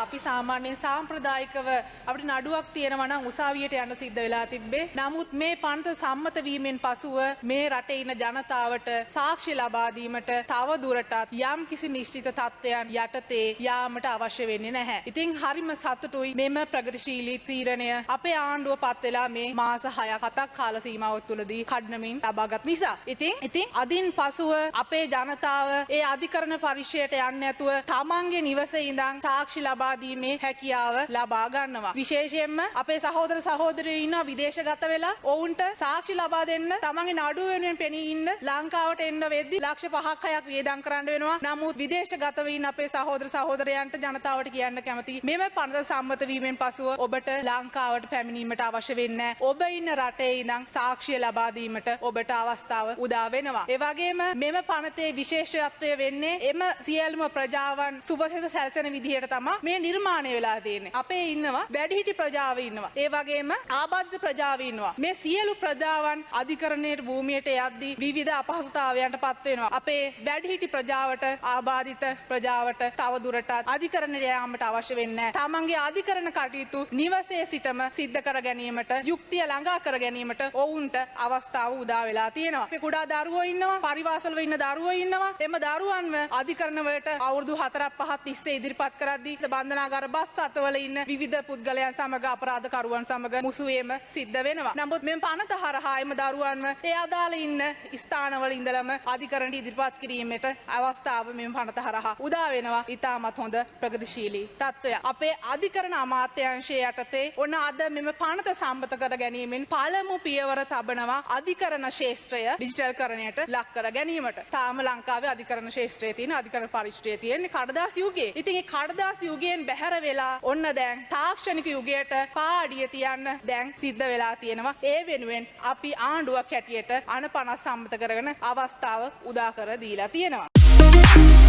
අපි සාමාන්‍යයෙන් සාම්ප්‍රදායිකව අපිට නඩුවක් තියෙනවා නම් උසාවියට යන්න සිද්ධ වෙලා තිබ්බේ. නමුත් මේ පනත සම්මත වීමෙන් පසුව මේ රටේ ඉන්න ජනතාවට සාක්ෂි ලබා දීමට තව දුරටත් යම් කිසි නිශ්චිත තත්ත්වයන් යටතේ යාමට අවශ්‍ය වෙන්නේ නැහැ. ඉතින් හරිම සතුටුයි මෙම ප්‍රගතිශීලී තීරණය අපේ ආණ්ඩුව පත් වෙලා මේ මාස 6-7ක් කාල සීමාවක් තුළදී කඩනමින් ලබාගත් නිසා. ඉතින් අදින් පසුව අපේ ජනතාව ඒ අධිකරණ පරිශ්‍රයට යන්නේ නැතුව තමන්ගේ නිවසේ ඉඳන් සාක්ෂි ලබා දීමේ හැකියාව ලබා ගන්නවා. විශේෂයෙන්ම අපේ සහෝදර සහෝදරියෝ ඉන්නවා විදේශගත වෙලා ඔවුන්ට සාක්ෂි ලබා දෙන්න තමන්ගේ නඩුව වෙනුවෙන් පෙනී ඉන්න ලංකාවට එන්න වෙද්දි ලක්ෂ 5-6ක් වියදම් කරන්න වෙනවා. නමුත් විදේශගතව ඉන්න අපේ සහෝදර සහෝදරයන්ට ජනතාවට කියන්න කැමතියි මෙම පනත සම්මත වීමෙන් පසුව ඔබට ලංකාවට පැමිණීමට අවශ්‍ය වෙන්නේ නැහැ. ඔබ ඉන්න රටේ ඉඳන් සාක්ෂිය ලබා දීමට ඔබට අවස්ථාව උදා වෙනවා. ඒ වගේම මෙම පනතේ විශේෂත්වය වෙන්නේ එම සියලුම ප්‍රජාවන් සුබසෙත සැලසෙන විදිහට තමයි මේ නිර්මාණය වෙලා තියෙන්නේ. අපේ ඉන්නවා වැඩිහිටි ප්‍රජාව ඉන්නවා. ඒ වගේම ආබාධිත ප්‍රජාව ඉන්නවා. මේ සියලු ප්‍රජාවන් අධිකරණයේ භූමියට යද්දී විවිධ අපහසුතාවයන්ට පත් වෙනවා. අපේ වැඩිහිටි ප්‍රජාවට ආබාධිත ප්‍රජාවට තව දුරටත් අධිකරණයට යාමට අවශ්‍ය වෙන්නේ නැහැ. තමන්ගේ අධිකරණ කටයුතු නිවසේ සිටම සිද්ධ කර ගැනීමට යුක්තිය ළඟා කර ගැනීමට ඔවුන්ට අවස්ථාව උදා වෙලා තියෙනවා. අපේ කුඩා දරුවෝ ඉන්නවා, පරිවාසවල ඉන්න දරුවෝ ඉන්නවා. එම දරුවන්ව අධිකරණ වලට අවුරුදු 4-5 තිස්සේ ඉදිරිපත් කරද්දී බන්ධනාගාර බස් අතවල ඉන්න විවිධ පුද්ගලයන් සමග අපරාධකරුවන් සමග මුසුවීම සිද්ධ වෙනවා. නමුත් මේ පනත හරහා එම දරුවන්ව ඒ අදාළ ඉන්න ස්ථානවල ඉඳලම අධිකරණයට ඉදිරිපත් කිරීමට අවස්ථාව මේ පනත හරහා උදා වෙනවා. ඉතාමත් හොඳ ප්‍රගතිශීලී තත්ත්වයක්. අපේ අධිකරණ අමාත්‍යාංශයේ යටතේ ඔන්න අද මෙම පනත සම්මත කර ගැනීමෙන් පළමු පියවර තබනවා අධිකරණ ශාස්ත්‍රය ඩිජිටල් කරණයට ලක් කර ගැනීමට. තාම ලංකාවේ අධිකරණ ශාස්ත්‍රයේ තියෙන අධිකරණ පරිශ්‍රයේ තියෙන කඩදාසි යුගයේ. ඉතින් ඒ කඩදාසි යුගයෙන් බැහැර වෙලා ඔන්න දැන් තාක්ෂණික යුගයට පාඩිය තියන්න දැන් සිද්ධ වෙලා තියෙනවා. ඒ වෙනුවෙන් අපි ආණ්ඩුවක් හැටියට අනපනස් සම්මත කරගෙන අවස්ථාව උදා කර දීලා තියෙනවා.